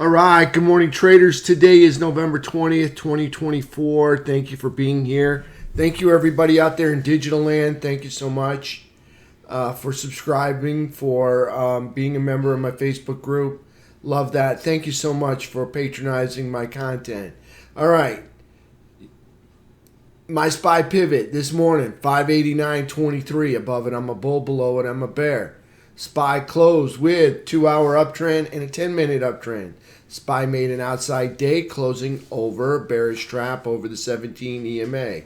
All right, good morning, traders. Today is November 20th, 2024. Thank you for being here. Thank you, everybody out there in digital land. Thank you so much for subscribing, for being a member of my Facebook group. Love that. Thank you so much for patronizing my content. All right. My SPY pivot this morning, 589.23. Above it, I'm a bull. Below it, I'm a bear. SPY closed with 2-hour uptrend and a 10-minute uptrend. SPY made an outside day, closing over a bearish trap over the 17 EMA.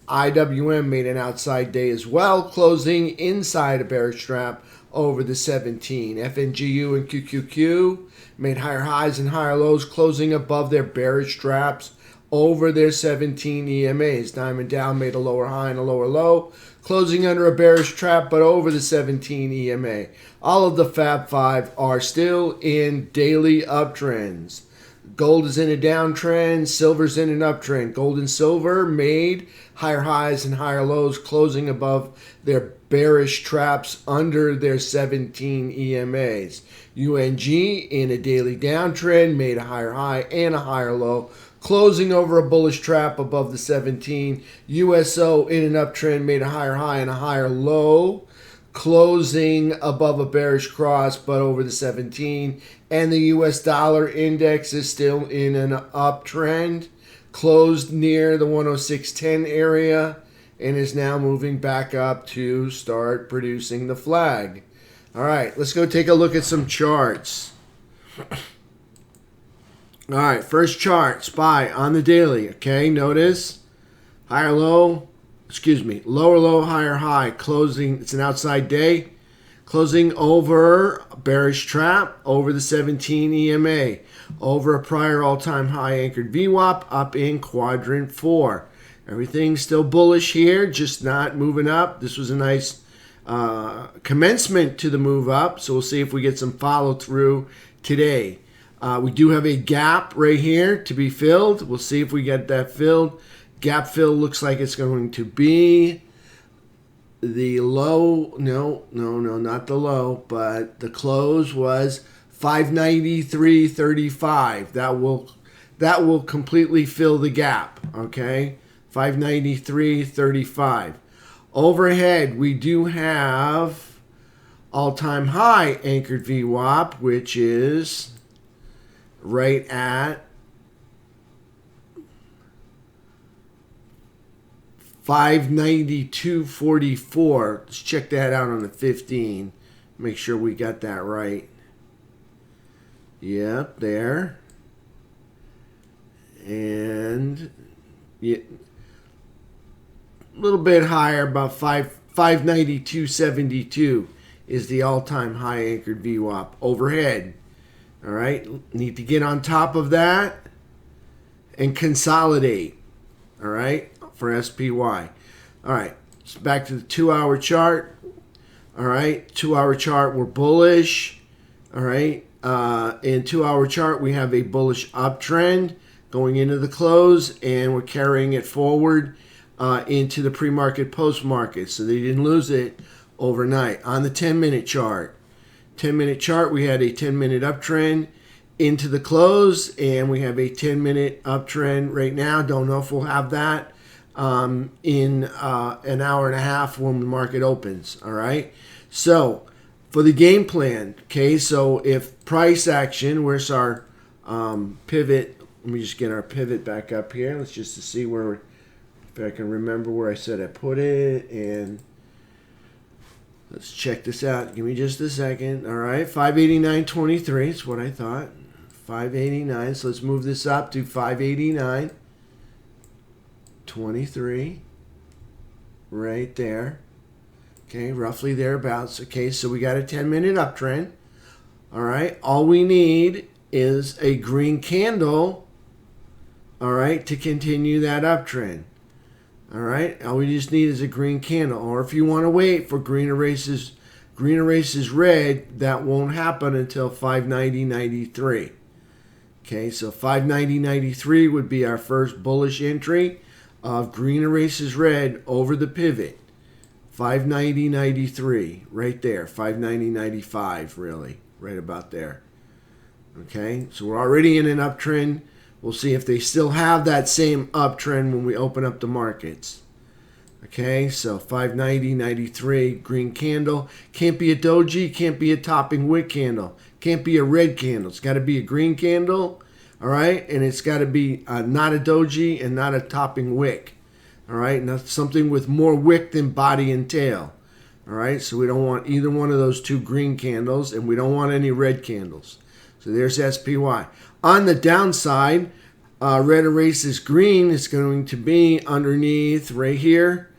IWM made an outside day as well, closing inside a bearish trap over the 17. FNGU and QQQ made higher highs and higher lows, closing above their bearish traps over their 17 EMAs. Diamond Dow made a lower high and a lower low, closing under a bearish trap but over the 17 EMA. All of the Fab 5 are still in daily uptrends. Gold is in a downtrend, silver's in an uptrend. Gold and silver made higher highs and higher lows, closing above their bearish traps under their 17 EMAs. UNG in a daily downtrend made a higher high and a higher low, closing over a bullish trap above the 17. USO in an uptrend made a higher high and a higher low, closing above a bearish cross but over the 17. And the US dollar index is still in an uptrend, closed near the 106.10 area and is now moving back up to start producing the flag. All right, let's go take a look at some charts. All right, first chart, SPY on the daily. Okay, notice higher low, lower low, higher high, closing. It's an outside day, closing over a bearish trap over the 17 EMA, over a prior all-time high anchored VWAP up in quadrant 4. Everything's still bullish here, just not moving up. This was a nice commencement to the move up, so we'll see if we get some follow through today. We do have a gap right here to be filled. We'll see if we get that filled. Gap fill looks like it's going to be the low. No, not the low, but the close was 593.35. That will completely fill the gap. Okay, 593.35. Overhead, we do have all-time high anchored VWAP, which is right at 592.44. Let's check that out on the 15. Make sure we got that right. Yep, there. And yeah, a little bit higher, about 592.72 is the all-time high anchored VWAP. Overhead. All right, need to get on top of that and consolidate. All right, for SPY. All right, so back to the 2-hour chart. All right, 2-hour chart, we're bullish. All right, in 2-hour chart, we have a bullish uptrend going into the close, and we're carrying it forward into the pre-market, post-market. So they didn't lose it overnight. On the 10-minute chart. 10-minute chart, we had a 10-minute uptrend into the close, and we have a 10-minute uptrend right now. Don't know if we'll have that in an hour and a half when the market opens. All right. So for the game plan, okay. So if price action, where's our pivot? Let me just get our pivot back up here. Let's just to see where, if I can remember where I said I put it, and let's check this out. Give me just a second. All right, 589.23 is what I thought. 589. So let's move this up to 589.23. Right there. Okay, roughly thereabouts. Okay, so we got a 10-minute uptrend. All right, all we need is a green candle, all right, to continue that uptrend. All right, all we just need is a green candle. Or if you want to wait for green erases red, that won't happen until 590.93. Okay, so 590.93 would be our first bullish entry of green erases red over the pivot. 590.93 right there. 590.95 really, right about there. Okay, so we're already in an uptrend. We'll see if they still have that same uptrend when we open up the markets. Okay, so 590.93, green candle. Can't be a doji, can't be a topping wick candle. Can't be a red candle. It's got to be a green candle, all right? And it's got to be not a doji and not a topping wick, all right? Now, something with more wick than body and tail, all right? So we don't want either one of those two green candles, and we don't want any red candles. So there's SPY. On the downside, red erases green is going to be underneath right here,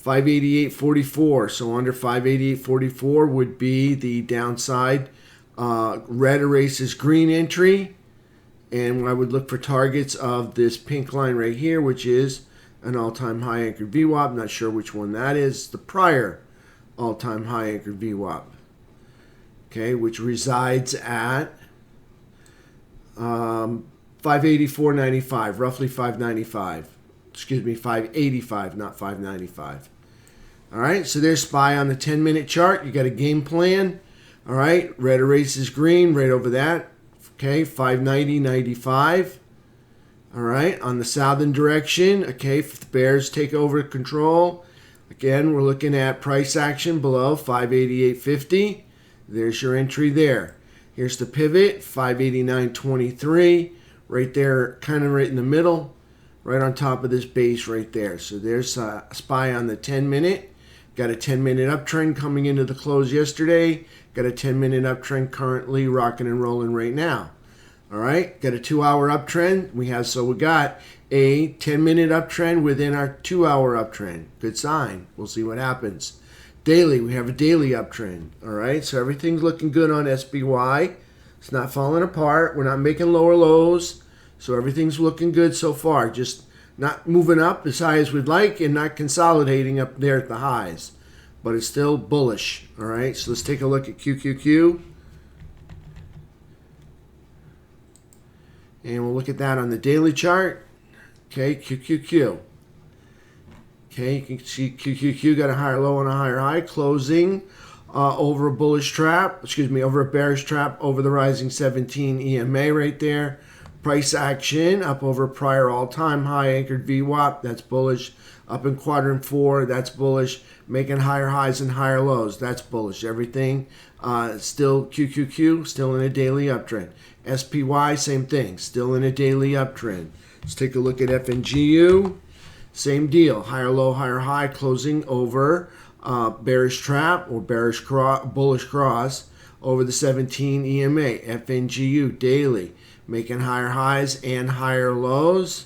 588.44. So under 588.44 would be the downside. Red erases green entry. And I would look for targets of this pink line right here, which is an all-time high anchored VWAP. Not sure which one that is. The prior all-time high anchored VWAP. Okay, which resides at 584.95, roughly 595. Excuse me, 585, not 595. All right, so there's SPY on the 10-minute chart. You got a game plan. All right, red erases green right over that. Okay, 590.95. All right, on the southern direction. Okay, if the bears take over control, again, we're looking at price action below 588.50. There's your entry there. Here's the pivot, 589.23. Right there, kind of right in the middle, right on top of this base right there. So there's SPY on the 10-minute. Got a 10-minute uptrend coming into the close yesterday. Got a 10-minute uptrend currently rocking and rolling right now. All right, got a 2-hour uptrend. We got a 10-minute uptrend within our 2-hour uptrend. Good sign. We'll see what happens. Daily, we have a daily uptrend. All right, so everything's looking good on SPY. It's not falling apart. We're not making lower lows. So everything's looking good so far. Just not moving up as high as we'd like and not consolidating up there at the highs. But it's still bullish. All right, so let's take a look at QQQ. And we'll look at that on the daily chart. Okay, QQQ. Okay, you can see QQQ got a higher low and a higher high, closing over a bullish trap, over a bearish trap over the rising 17 EMA right there. Price action up over prior all-time high anchored VWAP, that's bullish. Up in quadrant 4, that's bullish. Making higher highs and higher lows, that's bullish. Everything still QQQ, still in a daily uptrend. SPY, same thing, still in a daily uptrend. Let's take a look at FNGU. Same deal, higher low, higher high, closing over bearish trap or bullish cross over the 17 EMA. FNGU daily, making higher highs and higher lows.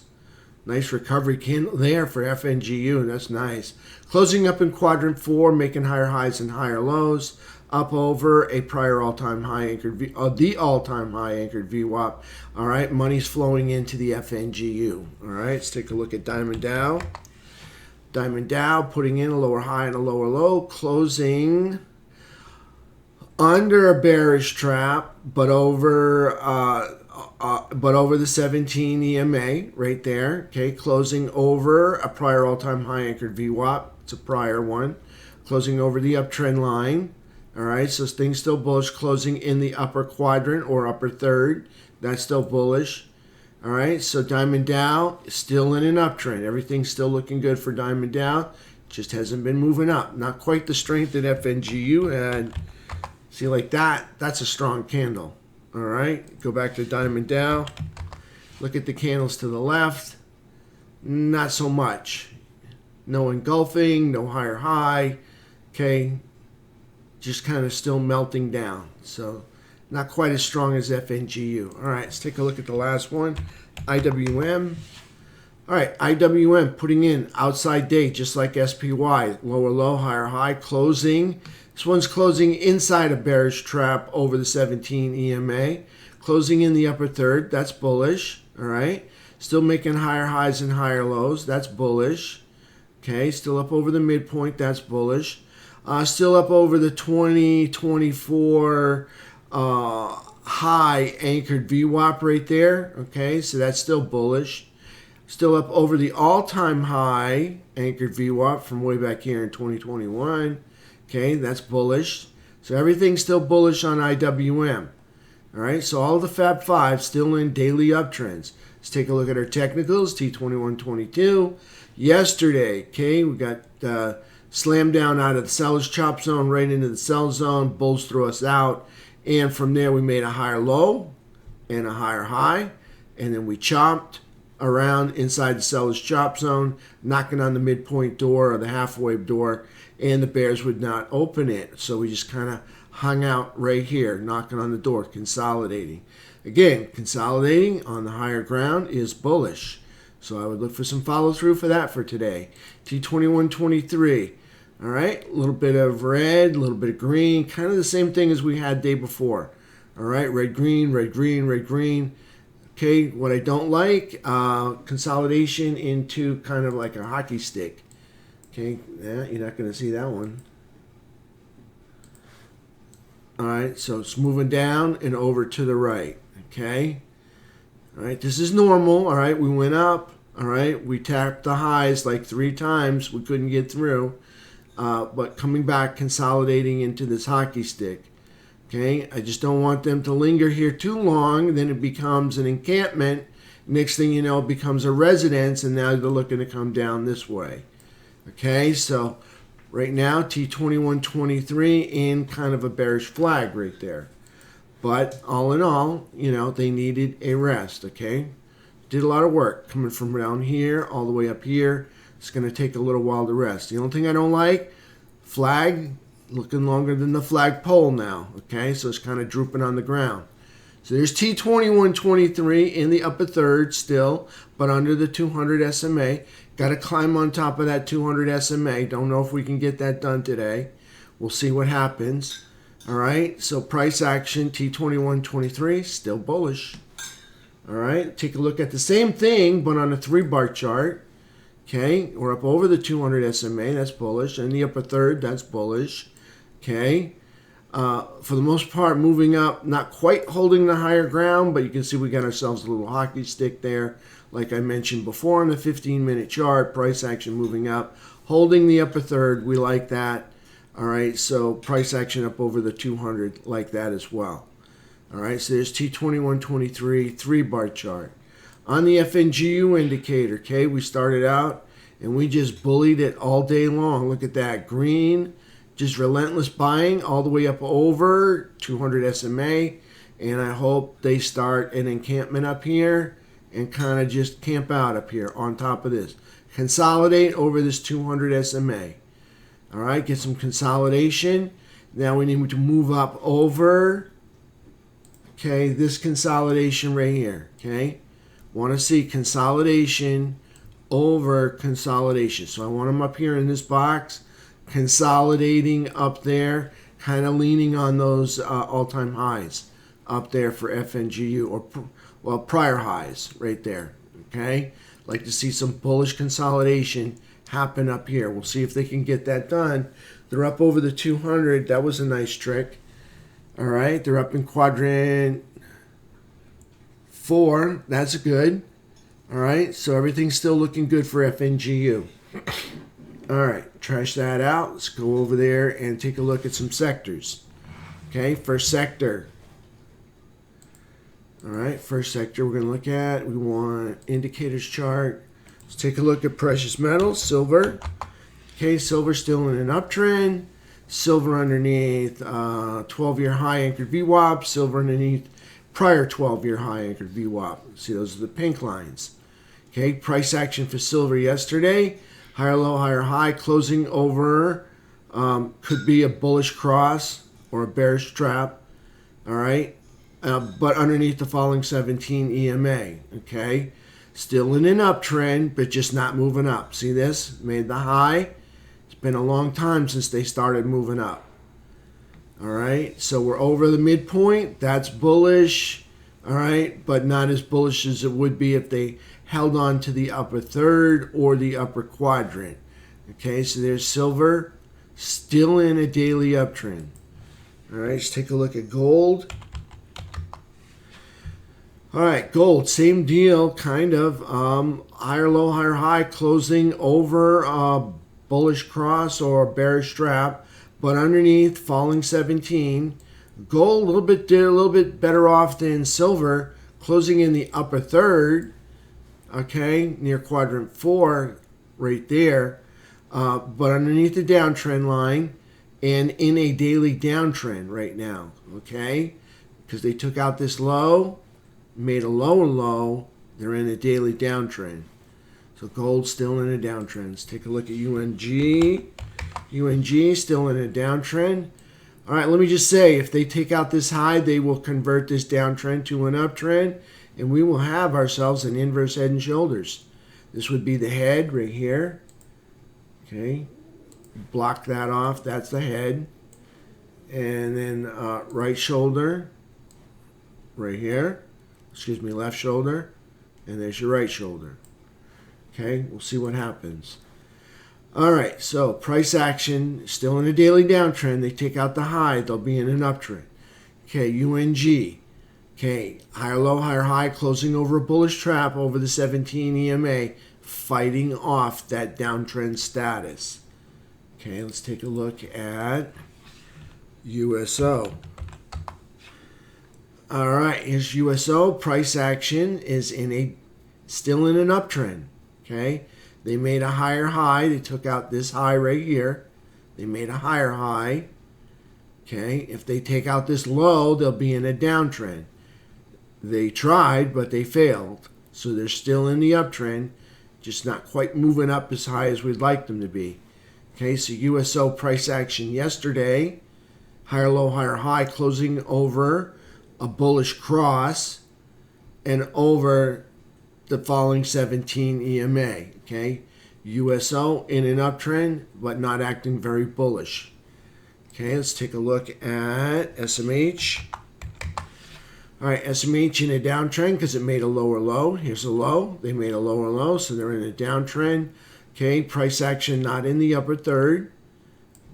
Nice recovery candle there for FNGU. That's nice. Closing up in quadrant 4, making higher highs and higher lows. Up over a prior all-time high anchored the all-time high anchored VWAP. All right, money's flowing into the FNGU. All right, let's take a look at Diamond Dow. Diamond Dow putting in a lower high and a lower low, closing under a bearish trap, but over the 17 EMA right there. Okay, closing over a prior all-time high anchored VWAP. It's a prior one, closing over the uptrend line. All right, so things still bullish, closing in the upper quadrant or upper third. That's still bullish. All right, so Diamond Dow is still in an uptrend. Everything's still looking good for Diamond Dow. Just hasn't been moving up. Not quite the strength that FNGU had. See, like that, that's a strong candle. All right, go back to Diamond Dow. Look at the candles to the left. Not so much. No engulfing, no higher high. Okay, just kind of still melting down. So not quite as strong as FNGU. All right, let's take a look at the last one, IWM. All right, IWM putting in outside day just like SPY. Lower low, higher high, closing. This one's closing inside a bearish trap over the 17 EMA. Closing in the upper third, that's bullish. All right, still making higher highs and higher lows, that's bullish. Okay, still up over the midpoint, that's bullish. Still up over the 2024 high anchored VWAP right there. Okay, so that's still bullish. Still up over the all-time high anchored VWAP from way back here in 2021. Okay, that's bullish. So everything's still bullish on IWM. All right, so all the Fab 5 still in daily uptrends. Let's take a look at our technicals, T2122. Yesterday, okay, we got slammed down out of the seller's chop zone right into the sell zone. Bulls threw us out. And from there, we made a higher low and a higher high. And then we chopped around inside the seller's chop zone, knocking on the midpoint door or the halfway door. And the bears would not open it. So we just kind of hung out right here, knocking on the door, consolidating. Again, consolidating on the higher ground is bullish. So I would look for some follow through for that for today. T2123. All right, a little bit of red, a little bit of green, kind of the same thing as we had day before. All right, red, green, red, green, red, green. Okay, what I don't like, consolidation into kind of like a hockey stick. Okay, yeah, you're not going to see that one. All right, so it's moving down and over to the right. Okay. All right, this is normal. All right, we went up. All right, we tapped the highs like 3 times. We couldn't get through. But coming back, consolidating into this hockey stick. Okay, I just don't want them to linger here too long. Then it becomes an encampment. Next thing you know, it becomes a residence, and now they're looking to come down this way. Okay, so right now, T2123 in kind of a bearish flag right there. But all in all, you know, they needed a rest, okay? Did a lot of work coming from down here all the way up here. It's going to take a little while to rest. The only thing I don't like, flag looking longer than the flag pole now, okay? So it's kind of drooping on the ground. So there's T2123 in the upper third still, but under the 200 SMA. Got to climb on top of that 200 SMA. Don't know if we can get that done today. We'll see what happens. All right, so price action, T2123, still bullish. All right, take a look at the same thing, but on a 3-bar chart. Okay, we're up over the 200 SMA, that's bullish. And the upper third, that's bullish. Okay, for the most part, moving up, not quite holding the higher ground, but you can see we got ourselves a little hockey stick there. Like I mentioned before on the 15-minute chart, price action moving up, holding the upper third, we like that. All right, so price action up over the 200 like that as well. All right, so there's T2123 3-bar chart. On the FNGU indicator, okay, we started out and we just bullied it all day long. Look at that, green, just relentless buying all the way up over 200 SMA. And I hope they start an encampment up here and kind of just camp out up here on top of this. Consolidate over this 200 SMA. All right, get some consolidation. Now we need to move up over, okay, this consolidation right here, okay? Want to see consolidation over consolidation. So I want them up here in this box, consolidating up there, kind of leaning on those all-time highs up there for FNGU, or, well, prior highs right there, okay? Like to see some bullish consolidation happen up here. We'll see if they can get that done. They're up over the 200. That was a nice trick. All right, they're up in quadrant 4. That's good. All right, so everything's still looking good for FNGU. All right, trash that out. Let's go over there and take a look at some sectors. Okay, first sector. All right, first sector we're going to look at. We want indicators chart. Let's take a look at precious metals, silver. Okay, silver still in an uptrend. Silver underneath 12-year high anchored VWAP. Silver underneath prior 12-year high anchored VWAP. See, those are the pink lines. Okay, price action for silver yesterday. Higher low, higher high, closing over. Could be a bullish cross or a bearish trap. All right, but underneath the falling 17 EMA. Okay. Still in an uptrend, but just not moving up. See this? Made the high. It's been a long time since they started moving up. All right, so we're over the midpoint. That's bullish. All right, but not as bullish as it would be if they held on to the upper third or the upper quadrant. Okay, so there's silver, still in a daily uptrend. All right, let's take a look at gold. All right, gold, same deal, kind of. Higher low, higher high, closing over a bullish cross or a bearish trap, but underneath falling 17. Gold a little bit better off than silver, closing in the upper third, okay, near quadrant 4 right there, but underneath the downtrend line and in a daily downtrend right now, okay, because they took out this low, made a lower low, they're in a daily downtrend. So gold's still in a downtrend. Let's take a look at UNG. UNG still in a downtrend. All right, let me just say, if they take out this high, they will convert this downtrend to an uptrend, and we will have ourselves an inverse head and shoulders. This would be the head right here. Okay, block that off. That's the head. And then right shoulder right here. Excuse me, left shoulder. And there's your right shoulder. Okay, we'll see what happens. All right, so price action, still in a daily downtrend. They take out the high, they'll be in an uptrend. Okay, UNG. Okay, higher low, higher high, closing over a bullish trap over the 17 EMA, fighting off that downtrend status. Okay, let's take a look at USO. All right, here's USO. Price action is still in an uptrend. Okay, they made a higher high. They took out this high right here. They made a higher high. Okay, if they take out this low, they'll be in a downtrend. They tried, but they failed. So they're still in the uptrend, just not quite moving up as high as we'd like them to be. Okay, so USO price action yesterday, higher low, higher high, closing over a bullish cross and over the following 17 EMA. Okay, USO in an uptrend, but not acting very bullish. Okay, let's take a look at SMH. All right, SMH in a downtrend because it made a lower low. Here's a low. They made a lower low, so they're in a downtrend. Okay, price action not in the upper third,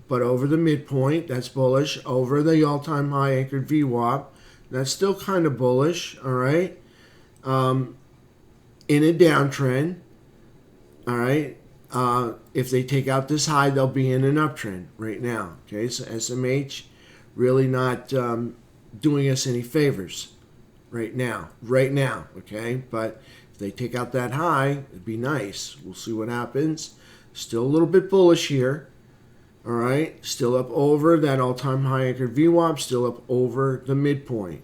but over the midpoint. That's bullish. Over the all-time high anchored VWAP. That's still kind of bullish, all right? In a downtrend, all right? If they take out this high, they'll be in an uptrend right now, okay? So SMH really not doing us any favors right now, okay? But if they take out that high, it'd be nice. We'll see what happens. Still a little bit bullish here, all right? Still up over that all-time high anchored VWAP, still up over the midpoint,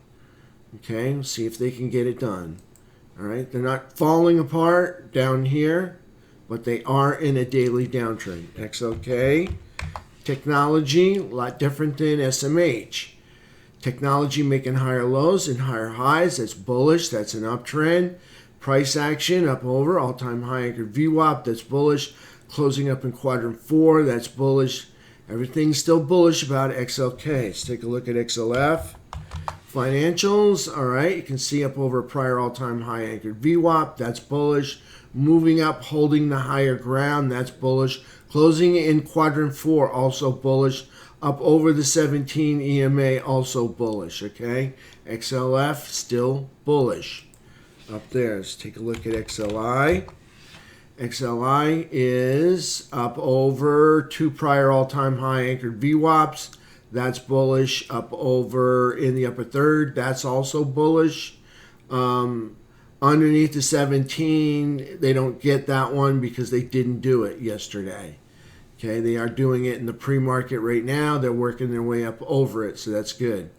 okay? Let's see if they can get it done, all right? They're not falling apart down here, but they are in a daily downtrend. XOK. Technology, a lot different than SMH. Technology making higher lows and higher highs. That's bullish. That's an uptrend. Price action up over all-time high anchored VWAP. That's bullish. Closing up in quadrant 4. That's bullish. Everything's still bullish about XLK. Let's take a look at XLF. Financials. All right. You can see up over prior all-time high anchored VWAP. That's bullish. Moving up, holding the higher ground. That's bullish. Closing in quadrant 4. Also bullish. Up over the 17 EMA, also bullish, okay? XLF, still bullish. Up there, let's take a look at XLI. XLI is up over 2 prior all-time high anchored VWAPs. That's bullish. Up over in the upper third, that's also bullish. Underneath the 17, they don't get that one because they didn't do it yesterday. Okay, they are doing it in the pre-market right now. They're working their way up over it, so that's good.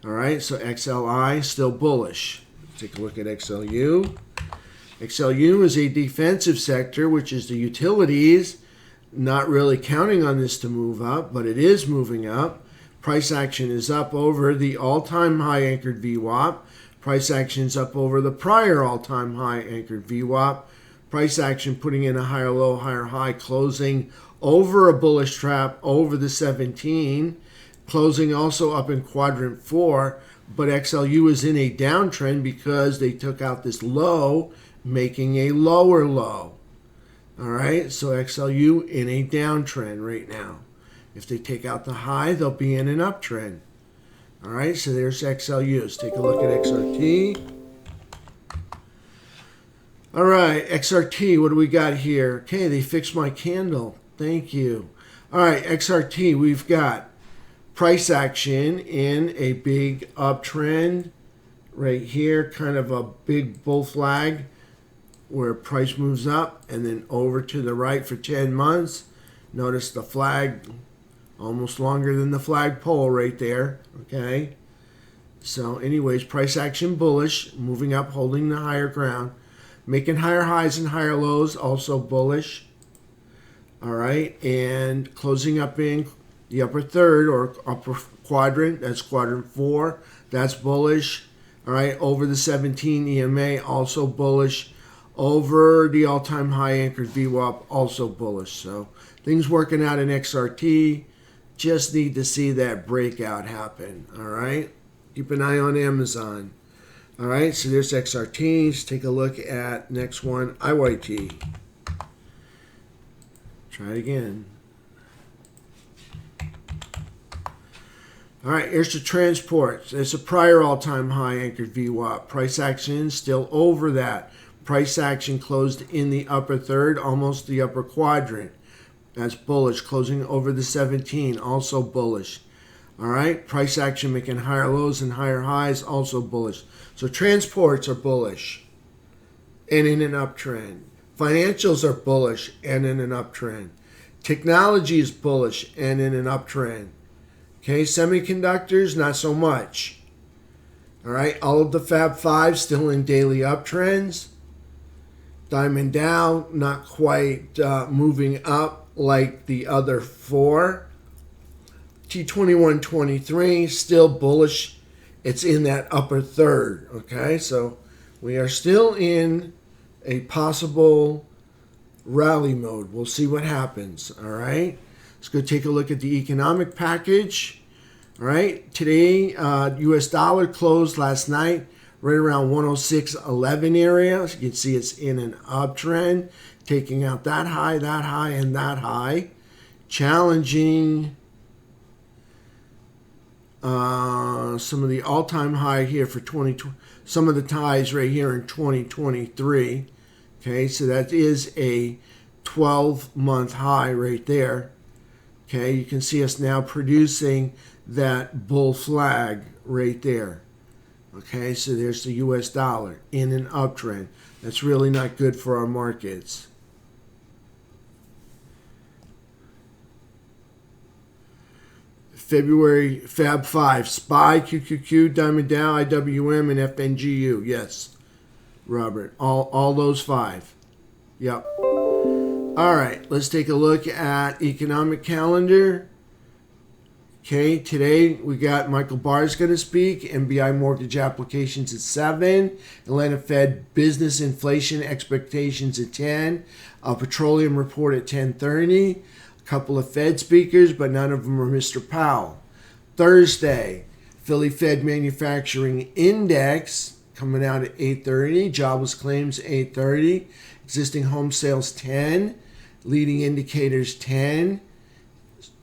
All right, so XLI, still bullish. Take a look at XLU. XLU is a defensive sector, which is the utilities. Not really counting on this to move up, but it is moving up. Price action is up over the all-time high anchored VWAP. Price action is up over the prior all-time high anchored VWAP. Price action putting in a higher low, higher high, closing over a bullish trap over the 17, closing also up in quadrant 4, but XLU is in a downtrend because they took out this low, making a lower low. All right, so XLU in a downtrend right now. If they take out the high, they'll be in an uptrend. All right, so there's XLU. Let's take a look at XRT. All right, XRT, what do we got here? Okay, they fixed my candle. Thank you. All right, XRT, we've got price action in a big uptrend right here, kind of a big bull flag where price moves up and then over to the right for 10 months. Notice the flag almost longer than the flagpole right there. Okay. So anyways, price action bullish, moving up, holding the higher ground, making higher highs and higher lows, also bullish. All right, and closing up in the upper third or upper quadrant, that's quadrant 4, that's bullish. All right, over the 17 EMA, also bullish. Over the all-time high anchored VWAP, also bullish. So things working out in XRT. Just need to see that breakout happen. All right, keep an eye on Amazon. All right, so there's XRTs. Take a look at next one, IYT. Try it again. All right, here's the transports. It's a prior all-time high anchored VWAP. Price action still over that. Price action closed in the upper third, almost the upper quadrant. That's bullish. Closing over the 17, also bullish. All right, price action making higher lows and higher highs, also bullish. So transports are bullish and in an uptrend. Financials are bullish and in an uptrend. Technology is bullish and in an uptrend. Okay, semiconductors, not so much. All right, all of the Fab 5 still in daily uptrends. Diamond Dow, not quite moving up like the other 4. T2123, still bullish. It's in that upper third. Okay, so we are still in a possible rally mode. We'll see what happens. All right. Let's go take a look at the economic package. All right. Today, U.S. dollar closed last night right around 106.11 area. So you can see it's in an uptrend, taking out that high, and that high. Challenging some of the all-time high here for 2020. Some of the ties right here in 2023. Okay, so that is a 12-month high right there. Okay, you can see us now producing that bull flag right there. Okay, so there's the US dollar in an uptrend. That's really not good for our markets. February Fab 5, SPY, QQQ, Diamond Dow, IWM, and FNGU. Yes, Robert. All those 5. Yep. All right, let's take a look at economic calendar. Okay, today we got Michael Barr's going to speak. MBI mortgage applications at 7. Atlanta Fed business inflation expectations at 10. Petroleum report at 10:30. A couple of Fed speakers, but none of them are Mr. Powell. Thursday, Philly Fed manufacturing index coming out at 8:30. Jobless claims 8:30. Existing home sales 10. Leading indicators 10.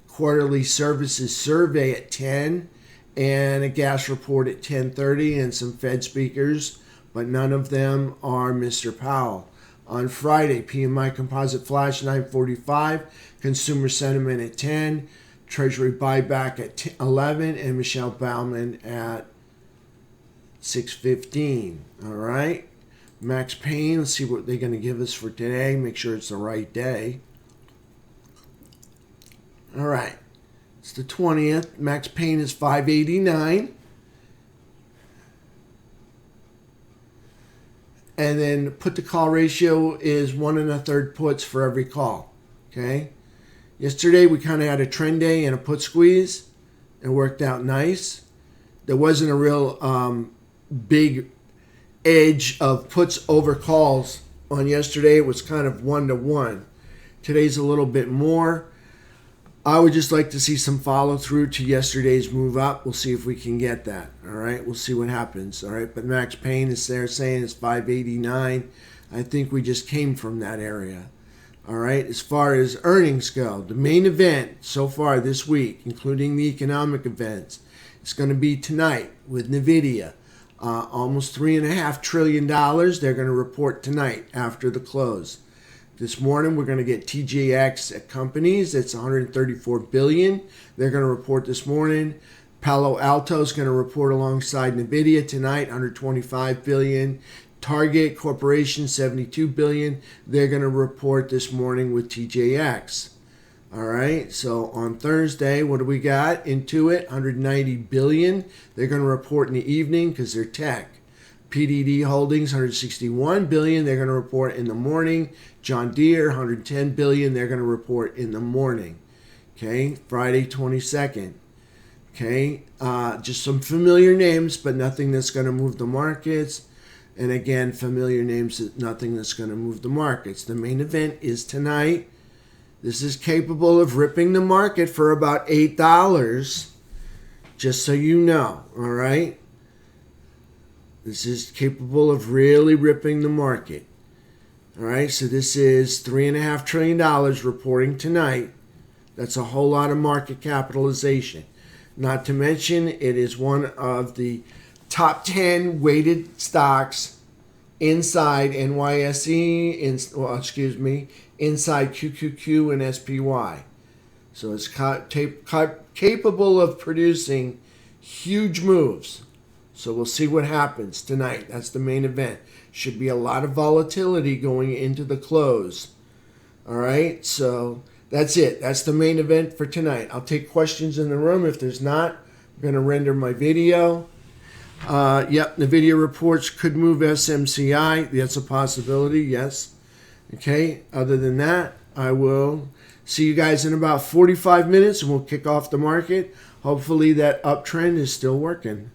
Quarterly services survey at 10. And a gas report at 10:30 and some Fed speakers, but none of them are Mr. Powell. On Friday, PMI composite flash 9:45. Consumer sentiment at 10. Treasury buyback at 11. And Michelle Bauman at 6:15. All right. Max Payne, let's see what they're going to give us for today. Make sure it's the right day. All right. It's the 20th. Max Payne is 589. And then put to call ratio is 1 1/3 puts for every call. Okay. Yesterday we kind of had a trend day and a put squeeze. It worked out nice. There wasn't a real big edge of puts over calls on yesterday. It was kind of 1-to-1. Today's a little bit more. I would just like to see some follow through to yesterday's move up. We'll see if we can get that. All right, we'll see what happens. All right, but Max Payne is there saying it's 589. I think we just came from that area. All right, as far as earnings go, the main event so far this week, including the economic events, it's going to be tonight with NVIDIA. Almost $3.5 trillion. They're going to report tonight after the close. This morning we're going to get TJX companies. That's 134 billion. They're going to report this morning. Palo Alto is going to report alongside Nvidia tonight, 125 billion. Target Corporation, 72 billion. They're going to report this morning with TJX. All right, so on Thursday, what do we got? Intuit, 190 billion. They're going to report in the evening because they're tech. PDD Holdings, 161 billion. They're going to report in the morning. John Deere, 110 billion. They're going to report in the morning. Okay, Friday 22nd. Okay, just some familiar names, but nothing that's going to move the markets. And again, familiar names, nothing that's going to move the markets. The main event is tonight. This is capable of ripping the market for about $8, just so you know, all right? This is capable of really ripping the market. All right, so this is $3.5 trillion reporting tonight. That's a whole lot of market capitalization. Not to mention, it is one of the top 10 weighted stocks inside NYSE, inside QQQ and SPY. So it's capable of producing huge moves. So we'll see what happens tonight. That's the main event. Should be a lot of volatility going into the close. All right, so that's it. That's the main event for tonight. I'll take questions in the room. If there's not, I'm going to render my video. Yep, NVIDIA reports could move SMCI. That's a possibility, yes. Okay, other than that, I will see you guys in about 45 minutes and we'll kick off the market. Hopefully that uptrend is still working.